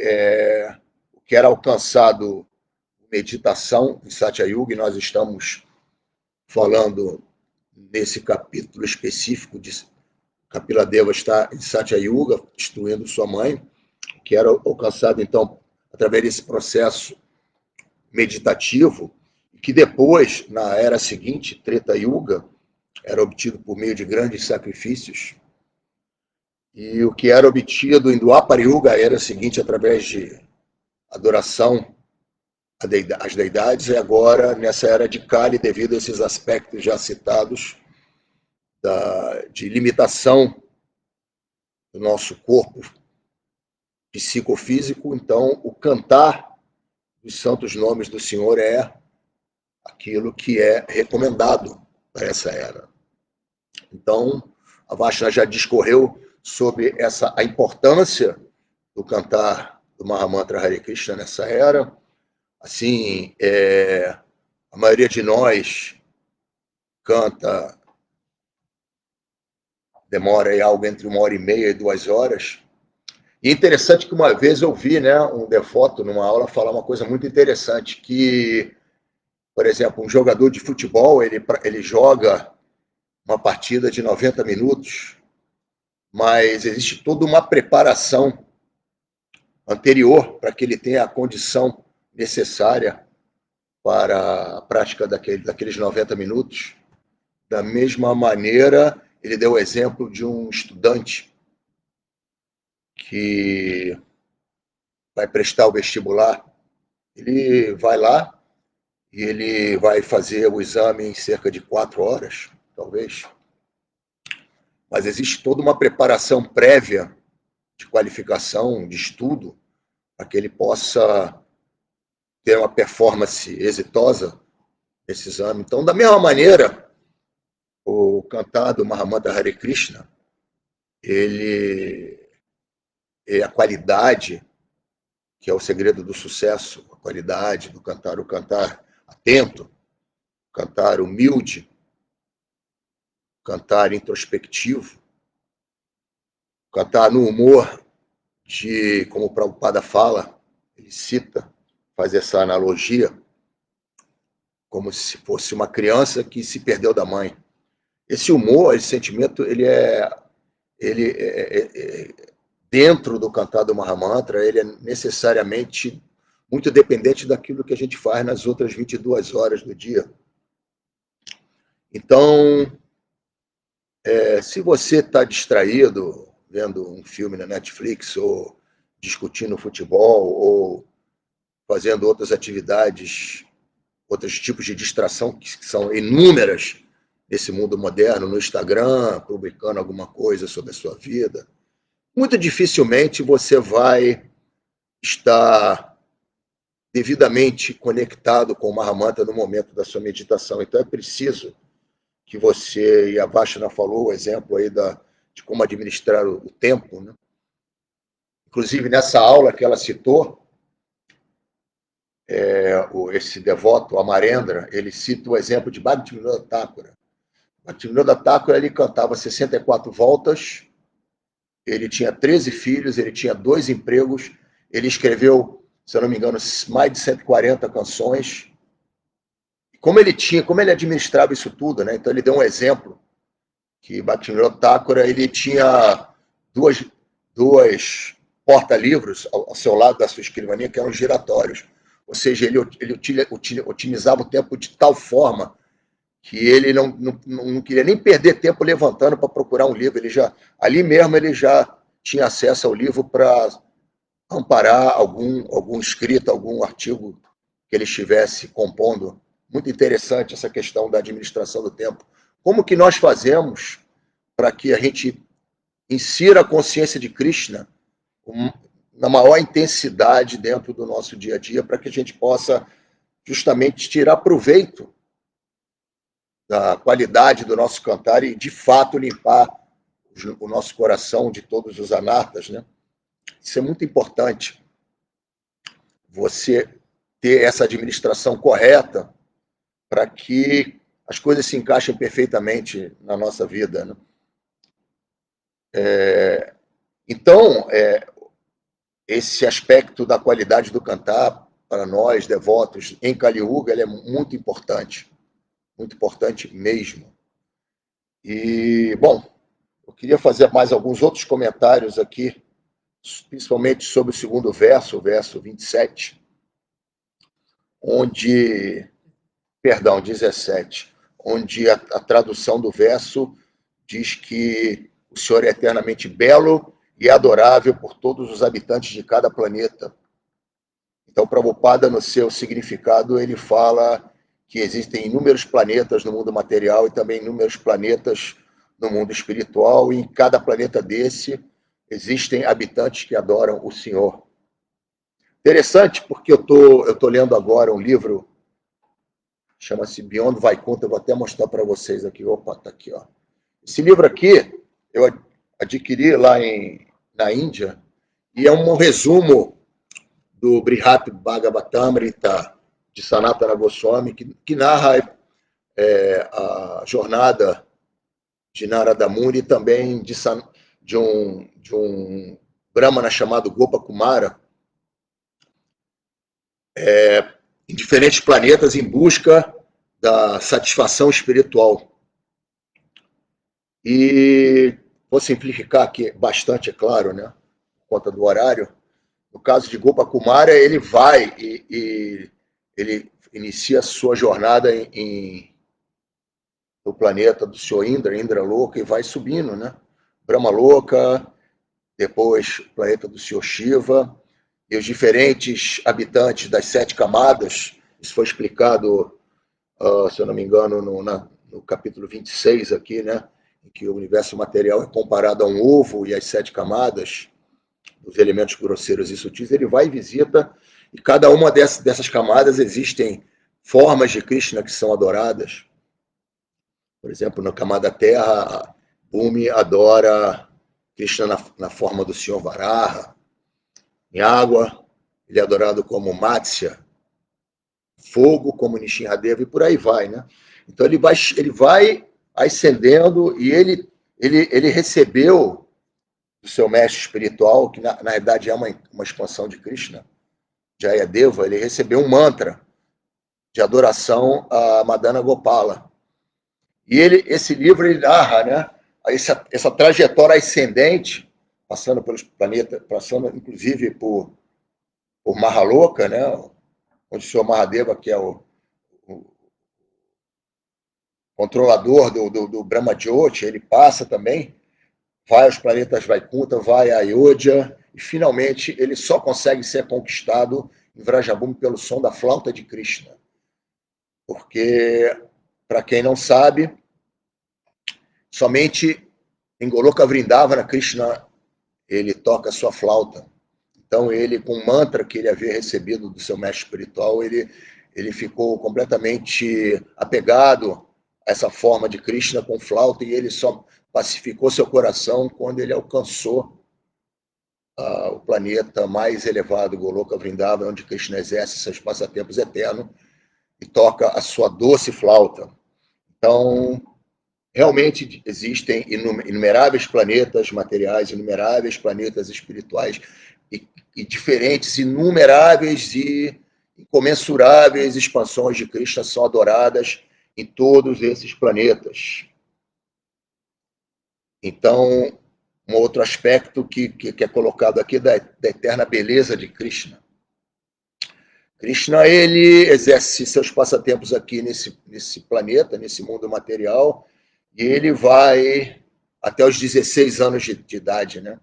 o que era alcançado meditação em Satya Yuga, e nós estamos falando nesse capítulo específico de Kapila Deva está em Satya Yuga, instruindo sua mãe, que era alcançado, então, através desse processo meditativo, que depois, na era seguinte, Treta Yuga, era obtido por meio de grandes sacrifícios, e o que era obtido em Dwapara Yuga era o seguinte, através de adoração às deidades, e agora, nessa era de Kali, devido a esses aspectos já citados, de limitação do nosso corpo psicofísico, então o cantar dos santos nomes do Senhor é aquilo que é recomendado para essa era. Então, a Vaishnava já discorreu sobre a importância do cantar do Mahamantra Hare Krishna nessa era. Assim, a maioria de nós canta, demora aí algo entre 1h30 e 2 horas. E é interessante que uma vez eu vi, né, um devoto numa aula falar uma coisa muito interessante, que, por exemplo, um jogador de futebol, ele joga uma partida de 90 minutos, mas existe toda uma preparação anterior para que ele tenha a condição necessária para a prática daqueles 90 minutos. Da mesma maneira, ele deu o exemplo de um estudante que vai prestar o vestibular. Ele vai lá e ele vai fazer o exame em cerca de 4 horas, talvez. Mas existe toda uma preparação prévia de qualificação, de estudo, para que ele possa ter uma performance exitosa nesse exame. Então, da mesma maneira, o cantar do Mahamantra Hare Krishna, ele é a qualidade, que é o segredo do sucesso, a qualidade do cantar, o cantar atento, o cantar humilde, o cantar introspectivo, cantar no humor de, como o Prabhupada fala, ele cita, faz essa analogia, como se fosse uma criança que se perdeu da mãe. Esse humor, esse sentimento, ele é dentro do cantar do Mahamantra, ele é necessariamente muito dependente daquilo que a gente faz nas outras 22 horas do dia. Então, se você está distraído, vendo um filme na Netflix, ou discutindo futebol, ou fazendo outras atividades, outros tipos de distração que são inúmeras nesse mundo moderno, no Instagram, publicando alguma coisa sobre a sua vida, muito dificilmente você vai estar devidamente conectado com o Mahamantra no momento da sua meditação. Então é preciso que você, e a Vashna falou o exemplo aí de como administrar o tempo, né? Inclusive nessa aula que ela citou, esse devoto Amarendra, ele cita o exemplo de Bhaktivinoda Thakura. Bhaktivinoda Thakura, ele cantava 64 voltas, ele tinha 13 filhos, ele tinha 2 empregos, ele escreveu, se eu não me engano, mais de 140 canções. Como ele administrava isso tudo, né? Então ele deu um exemplo que Bhaktivinoda Thakura, ele tinha duas porta-livros ao seu lado da sua escrivaninha, que eram giratórios. Ou seja, ele otimizava o tempo de tal forma que ele não queria nem perder tempo levantando para procurar um livro. Ali mesmo ele já tinha acesso ao livro para amparar algum escrito, algum artigo que ele estivesse compondo. Muito interessante essa questão da administração do tempo. Como que nós fazemos para que a gente insira a consciência de Krishna na maior intensidade dentro do nosso dia a dia, para que a gente possa justamente tirar proveito da qualidade do nosso cantar e, de fato, limpar o nosso coração de todos os anartas, né? Isso é muito importante, você ter essa administração correta para que as coisas se encaixem perfeitamente na nossa vida, né? Então, esse aspecto da qualidade do cantar, para nós, devotos, em Kali Yuga, ele é muito importante mesmo. E, bom, eu queria fazer mais alguns outros comentários aqui, principalmente sobre o segundo verso, o verso 27, perdão, 17, onde a tradução do verso diz que o Senhor é eternamente belo e adorável por todos os habitantes de cada planeta. Então, Prabhupada, no seu significado, ele fala que existem inúmeros planetas no mundo material e também inúmeros planetas no mundo espiritual, e em cada planeta desse existem habitantes que adoram o Senhor. Interessante, porque eu tô lendo agora um livro, chama-se Beyond Vaikuntha, eu vou até mostrar para vocês aqui. Opa, tá aqui, ó. Esse livro aqui, eu adquiri lá na Índia, e é um resumo do Brihat Bhagavatamrita de Sanatana Goswami, que narra a jornada de Narada Muni e também de um Brahmana chamado Gopakumara, em diferentes planetas em busca da satisfação espiritual. E vou simplificar aqui bastante, é claro, né, por conta do horário. No caso de Gopakumara, ele vai e ele inicia a sua jornada no planeta do Senhor Indra Loka, e vai subindo, né? Brahma Loka, depois o planeta do Senhor Shiva, e os diferentes habitantes das 7 camadas. Isso foi explicado, se eu não me engano, no capítulo 26 aqui, né? Em que o universo material é comparado a um ovo e as 7 camadas, os elementos grosseiros e sutis. Ele vai e visita, e cada uma dessas camadas existem formas de Krishna que são adoradas. Por exemplo, na camada terra, Bhumi adora Krishna na forma do Senhor Varaha. Em água, ele é adorado como Matsya. Fogo, como Nishinradeva, e por aí vai, né? Então ele vai ascendendo, e ele recebeu do seu mestre espiritual, que na realidade é uma expansão de Krishna, Jayadeva, ele recebeu um mantra de adoração a Madana Gopala. E esse livro ele narra, né, essa trajetória ascendente, passando pelos planetas, passando inclusive por Mahaloka, né, onde o senhor Mahadeva, que é o controlador do Brahma Jyoti, ele passa também, vai aos planetas Vaikunta, vai a Ayodhya, e finalmente ele só consegue ser conquistado em Vrajabhumi pelo som da flauta de Krishna. Porque, para quem não sabe, somente em Goloka Vrindavana, Krishna ele toca a sua flauta. Então ele, com o mantra que ele havia recebido do seu mestre espiritual, ele ficou completamente apegado a essa forma de Krishna com flauta, e ele só pacificou seu coração quando ele alcançou o planeta mais elevado, Goloka Vrindavana, onde Krishna exerce seus passatempos eternos e toca a sua doce flauta. Então, realmente existem inumeráveis planetas materiais, inumeráveis planetas espirituais e diferentes, inumeráveis e incomensuráveis expansões de Krishna são adoradas em todos esses planetas. Então, um outro aspecto que é colocado aqui da eterna beleza de Krishna. Krishna, ele exerce seus passatempos aqui nesse planeta, nesse mundo material, e ele vai até os 16 anos de idade, né?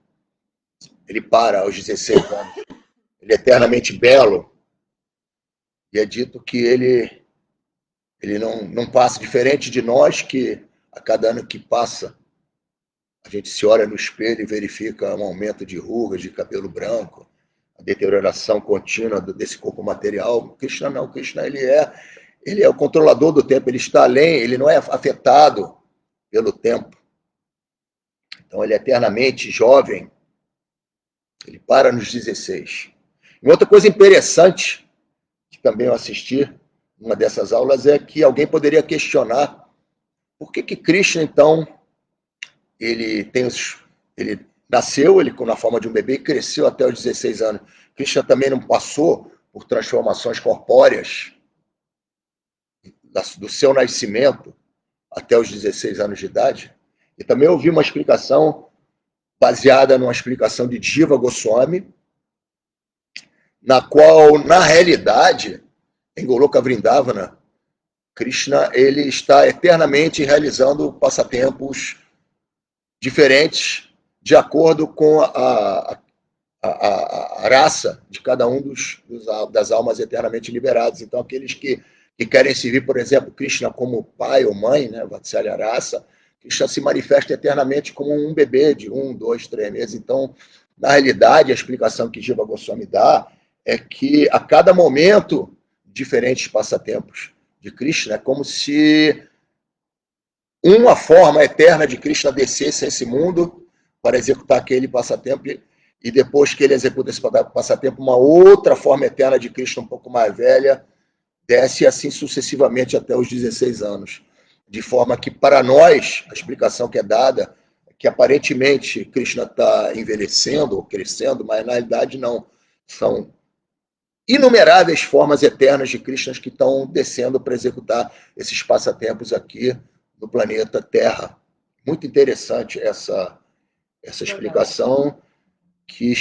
Ele para aos 16 anos. Ele é eternamente belo, e é dito que ele não passa, diferente de nós, que a cada ano que passa, a gente se olha no espelho e verifica um aumento de rugas, de cabelo branco, a deterioração contínua desse corpo material. Krishna não, Krishna ele é o controlador do tempo, ele está além, ele não é afetado pelo tempo. Então ele é eternamente jovem, ele para nos 16. E outra coisa interessante, que também eu assisti numa dessas aulas, é que alguém poderia questionar por que Krishna, então, ele nasceu na forma de um bebê e cresceu até os 16 anos. Krishna também não passou por transformações corpóreas do seu nascimento até os 16 anos de idade. E também ouvi uma explicação baseada numa explicação de Jiva Goswami, na qual, na realidade, em Goloka Vrindavana, Krishna ele está eternamente realizando passatempos diferentes de acordo com a raça de cada um das almas eternamente liberadas. Então, aqueles que querem servir, por exemplo, Krishna como pai ou mãe, né, Vatsalya Rasa, Krishna se manifesta eternamente como um bebê de 1, 2, 3 meses. Então, na realidade, a explicação que Jiva Goswami dá é que a cada momento, diferentes passatempos de Krishna, é como se uma forma eterna de Krishna descesse a esse mundo para executar aquele passatempo, e depois que ele executa esse passatempo, uma outra forma eterna de Krishna, um pouco mais velha, desce assim sucessivamente até os 16 anos. De forma que, para nós, a explicação que é dada é que aparentemente Krishna está envelhecendo ou crescendo, mas na realidade não. São inumeráveis formas eternas de Krishnas que estão descendo para executar esses passatempos aqui no planeta Terra. Muito interessante essa explicação, que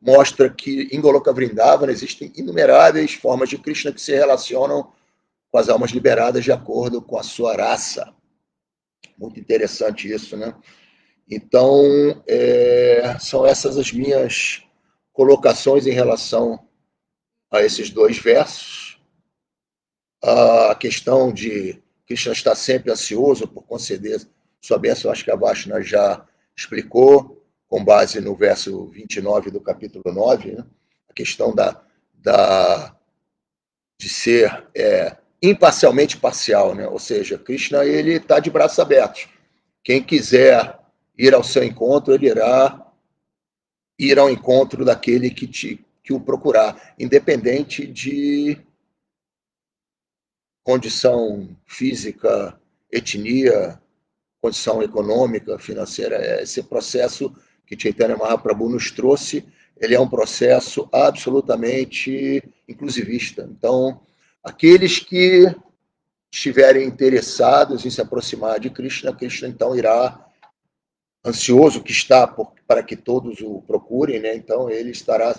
mostra que em Goloka Vrindavana existem inumeráveis formas de Krishna que se relacionam com as almas liberadas de acordo com a sua raça. Muito interessante isso, né? Então, são essas as minhas colocações em relação a esses dois versos. A questão de Krishna estar sempre ansioso por conceder sua bênção, acho que a Vashna já explicou, com base no verso 29 do capítulo 9, né? A questão de ser imparcialmente parcial, né? Ou seja, Krishna ele está de braços abertos. Quem quiser ir ao seu encontro, ele irá ir ao encontro daquele que o procurar, independente de condição física, etnia, condição econômica, financeira. Esse processo que Chaitanya Mahaprabhu nos trouxe, ele é um processo absolutamente inclusivista. Então, aqueles que estiverem interessados em se aproximar de Krishna, Krishna então irá, ansioso que está para que todos o procurem, né? Então ele estará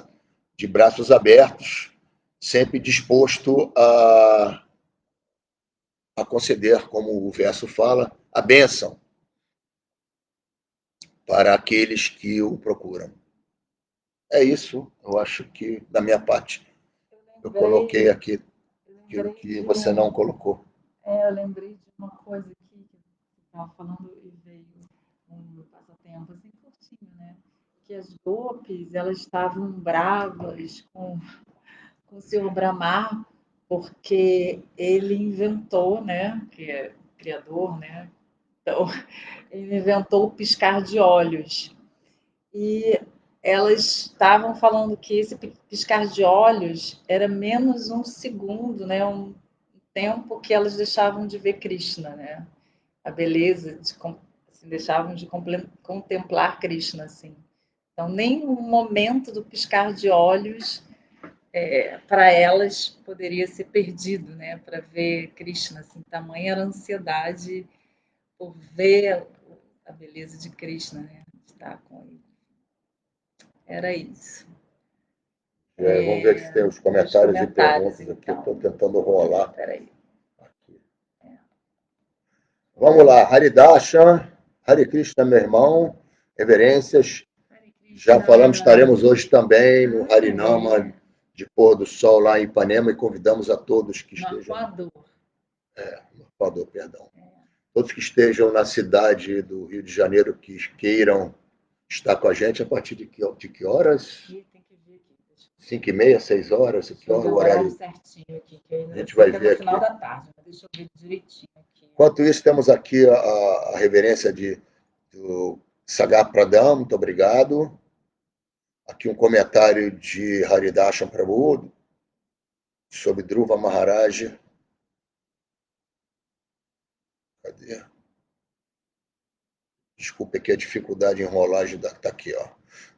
de braços abertos, sempre disposto a conceder, como o verso fala, a bênção para aqueles que o procuram. É isso, eu acho que, da minha parte, eu coloquei aqui aquilo que você não colocou. Eu lembrei de uma coisa aqui que você estava falando e veio um passatempo assim curtinho, né? Que as gopis, elas estavam bravas com o Sr. Brahma, porque ele inventou, né? Que é criador, né? Então, ele inventou o piscar de olhos. E elas estavam falando que esse piscar de olhos era menos um segundo, né? Um tempo que elas deixavam de ver Krishna, né? A beleza, assim, deixavam de contemplar Krishna, assim. Então, nem um momento do piscar de olhos para elas poderia ser perdido, né? Para ver Krishna, assim, tamanha era a ansiedade por ver a beleza de Krishna, né? Estar com ele. Era isso. Vamos ver se tem os comentários e perguntas então. aqui. Estou tentando rolar. Peraí. Vamos lá, Haridasha, Hare Krishna, meu irmão, reverências. Já falamos, estaremos hoje também no Harinama de pôr do sol lá em Ipanema e convidamos a todos que estejam... No Equador, perdão. Todos que estejam na cidade do Rio de Janeiro que queiram estar com a gente, a partir de que horas? 5h30, 6 horas? Que hora, o horário certinho aqui, que a gente vai ver aqui. Final da tarde, deixa eu ver direitinho aqui. Enquanto isso, temos aqui a reverência do Sagar Pradam, muito obrigado. Aqui um comentário de Haridashan Prabhu sobre Dhruva Maharaj. Cadê? Desculpe aqui a dificuldade em rolagem, está aqui, ó.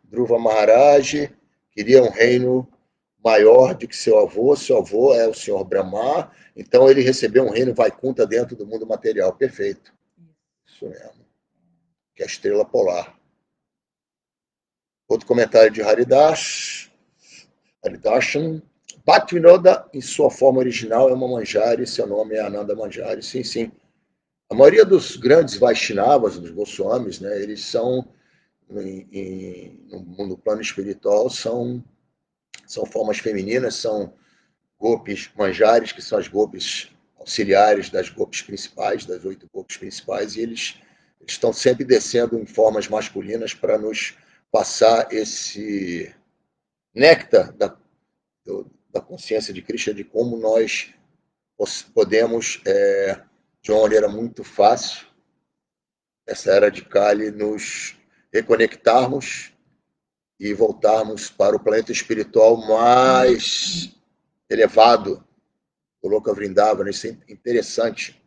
Dhruva Maharaj queria um reino maior do que seu avô é o senhor Brahma, então ele recebeu um reino Vaikunta dentro do mundo material. Perfeito. Isso mesmo. Que é a estrela polar. Outro comentário de Haridashan. Bhaktivinoda, em sua forma original, é uma Manjari, seu nome é Ananda Manjari. Sim, sim. A maioria dos grandes Vaishnavas, dos Goswamis, né, eles são, no plano espiritual, são formas femininas, são gopis manjares, que são as gopis auxiliares das gopis principais, das 8 gopis principais, e eles estão sempre descendo em formas masculinas para nos passar esse néctar da consciência de Krishna, de como nós podemos, de uma maneira muito fácil, essa era de Kali, nos reconectarmos e voltarmos para o planeta espiritual mais elevado, o Loka Vrindavana. Isso é interessante,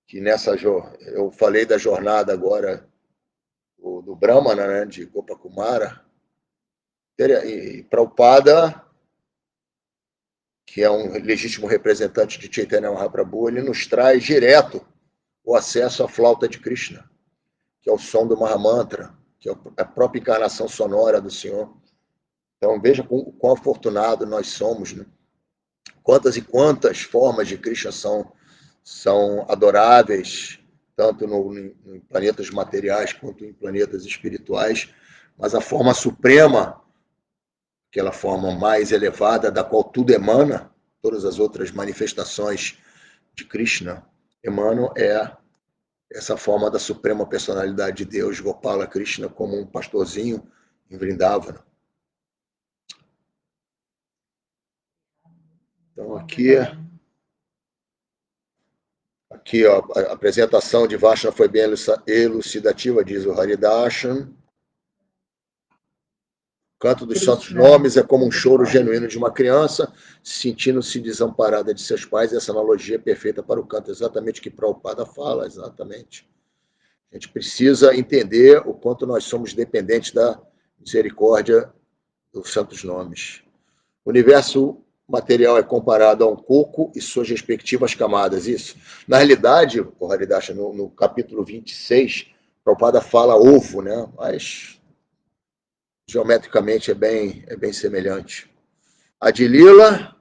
que eu falei da jornada agora do Brahmana, né, de Gopakumara, e Prabhupada, que é um legítimo representante de Chaitanya Mahaprabhu, ele nos traz direto o acesso à flauta de Krishna, que é o som do Mahamantra, que é a própria encarnação sonora do Senhor. Então veja quão afortunado nós somos, né? Quantas e quantas formas de Krishna são adoráveis, tanto em planetas materiais quanto em planetas espirituais, mas a forma suprema, aquela forma mais elevada, da qual tudo emana, todas as outras manifestações de Krishna emanam, é essa forma da suprema personalidade de Deus, Gopala Krishna, como um pastorzinho em Vrindavana. Então aqui ó, a apresentação de Vashna foi bem elucidativa, diz o Haridashan. O canto dos santos nomes é como um choro genuíno de uma criança sentindo-se desamparada de seus pais. Essa analogia é perfeita para o canto, exatamente o que Prabhupada fala, exatamente. A gente precisa entender o quanto nós somos dependentes da misericórdia dos santos nomes. O universo material é comparado a um coco e suas respectivas camadas. Isso. Na realidade, o Haridash, no capítulo 26, Prabhupada fala ovo, né? Mas geometricamente é bem semelhante. A de Lila,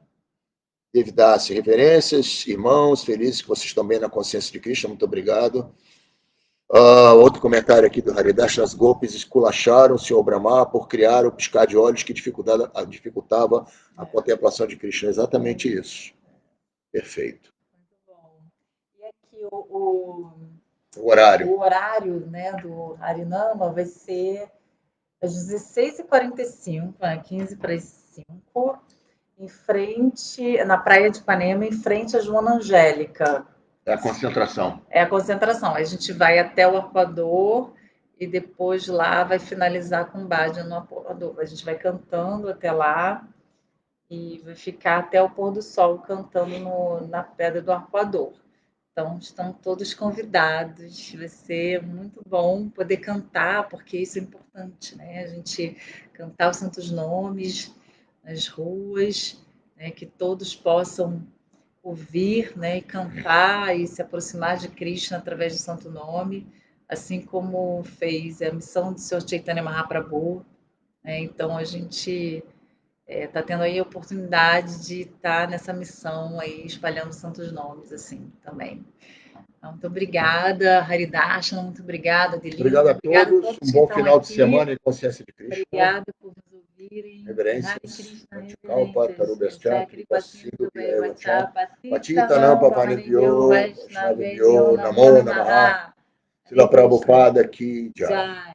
Devidassi, reverências, irmãos, felizes que vocês estão bem na consciência de Cristo, muito obrigado. Outro comentário aqui do Haridash: as golpes esculacharam o Senhor Brahma por criar o piscar de olhos que dificultava a contemplação de Krishna. Exatamente isso. Perfeito. Muito bom. E aqui o horário, né, do Harinama vai ser às 16h45, 15 para as 5, em frente, na praia de Ipanema, em frente à Joana Angélica. É a concentração. É a concentração. A gente vai até o Arpoador e depois lá vai finalizar com bhajan no Arpoador. A gente vai cantando até lá e vai ficar até o pôr do sol cantando na pedra do Arpoador. Então, estão todos convidados. Vai ser muito bom poder cantar, porque isso é importante, né? A gente cantar os santos nomes nas ruas, né? Que todos possam ouvir, né? E cantar e se aproximar de Krishna através do santo nome, assim como fez a missão do Sr. Chaitanya Mahaprabhu, né? Então, a gente está tendo aí a oportunidade de estar nessa missão aí, espalhando santos nomes, assim, também. Muito obrigada, Haridashna, muito obrigada, Adelina. Obrigado a todos. Um bom final de semana em consciência de Krishna. Obrigada por nos ouvirem. Reverências. Reverências. Patitanam Pavanebhyo, Vaishnavebhyo, Namo Namaha. Srila Prabhupada Ki Jai.